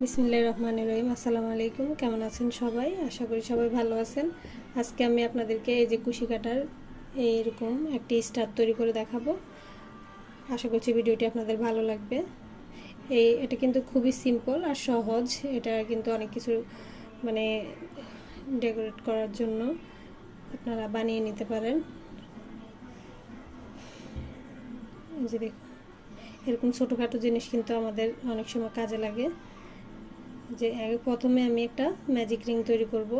বিসমিল্লাহির রহমানির রহিম। আসসালামু আলাইকুম। কেমন আছেন সবাই? আশা করি সবাই ভালো আছেন। আজকে আমি আপনাদেরকে এই যে কুশি কাটার এইরকম একটি স্টার তৈরি করে দেখাবো। আশা করছি ভিডিওটি আপনাদের ভালো লাগবে। এটা কিন্তু খুবই সিম্পল আর সহজ। এটা কিন্তু অনেক কিছু মানে ডেকোরেট করার জন্য আপনারা বানিয়ে নিতে পারেন। এই যে দেখুন, এরকম ছোটোখাটো জিনিস কিন্তু আমাদের অনেক সময় কাজে লাগে। যে প্রথমে আমি একটা ম্যাজিক রিং তৈরি করব।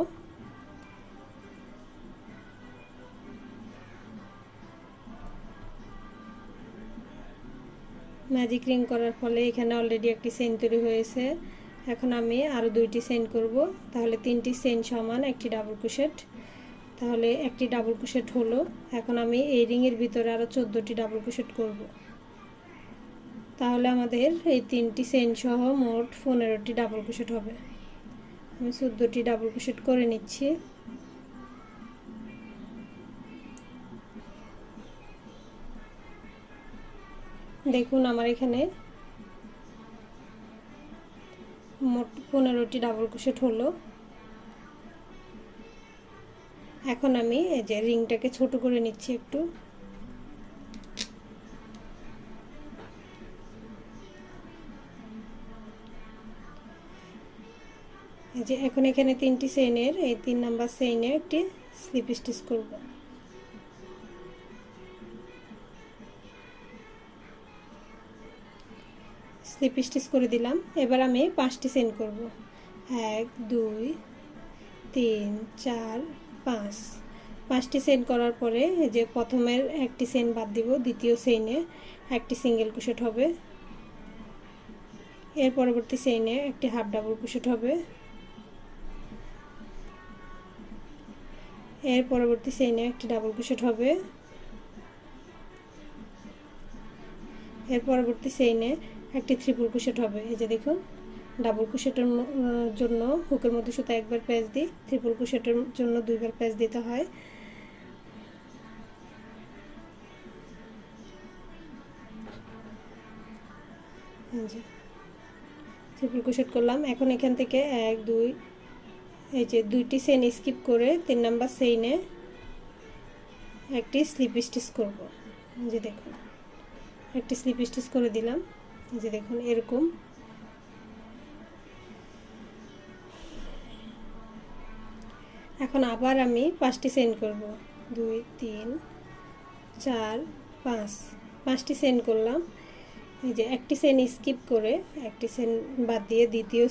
ম্যাজিক রিং করার ফলে এখানে অলরেডি একটি চেইন তৈরি হয়েছে। এখন আমি আরও দুইটি চেইন করব, তাহলে তিনটি চেইন সমান একটি ডাবল ক্রোশেট। তাহলে একটি ডাবল ক্রোশেট হলো। এখন আমি এই রিংয়ের ভিতরে আরও 14টি ডাবল ক্রোশেট করব। তাহলে আমাদের এই তিনটি চেইন সহ মোট 15টি ডাবল ক্রোশেট হবে। আমি 14টি ডাবল ক্রোশেট করে নিচ্ছি। দেখুন আমার এখানে মোট 15টি ডাবল ক্রোশেট হলো। এখন আমি এই যে রিংটাকে ছোট করে নিচ্ছি একটু। এই যে এখন এখানে তিনটি চেইনের এই 3 নাম্বার চেইনে একটি স্লিপ স্টিচ করব। স্লিপ স্টিচ করে দিলাম। এবার আমি 5টি চেইন করব। 1 2 3 4 5। 5টি চেইন করার পরে যে প্রথমের একটি চেইন বাদ দিব, দ্বিতীয় চেইনে একটি সিঙ্গেল ক্রোশেট হবে। এর পরবর্তী চেইনে একটি হাফ ডাবল ক্রোশেট হবে। এর পরবর্তী চেইনে একটি ডাবল ক্রোশেট হবে। এর পরবর্তী চেইনে একটি ট্রিপল ক্রোশেট হবে। এই যে দেখুন, ডাবল ক্রোশেটের জন্য হুকের মধ্যে সুতা একবার প্যাঁচ দিই, ট্রিপল ক্রোশেটের জন্য দুইবার প্যাঁচ দিতে হয়। এই যে ট্রিপল ক্রোশেট করলাম। এখন এখান থেকে 1 2 এই যে দুইটি চেইন স্কিপ করে 3 নাম্বার চেইনে একটি স্লিপ স্টিচ করব। এই যে দেখুন, একটি স্লিপ স্টিচ করে দিলাম। এই যে দেখুন এরকম। এখন আবার আমি 5টি চেইন করব। 2 3 4 5। 5টি চেইন করলাম। এই যে একটি চেইন স্কিপ করে একটি চেইন বাদ দিয়ে দ্বিতীয়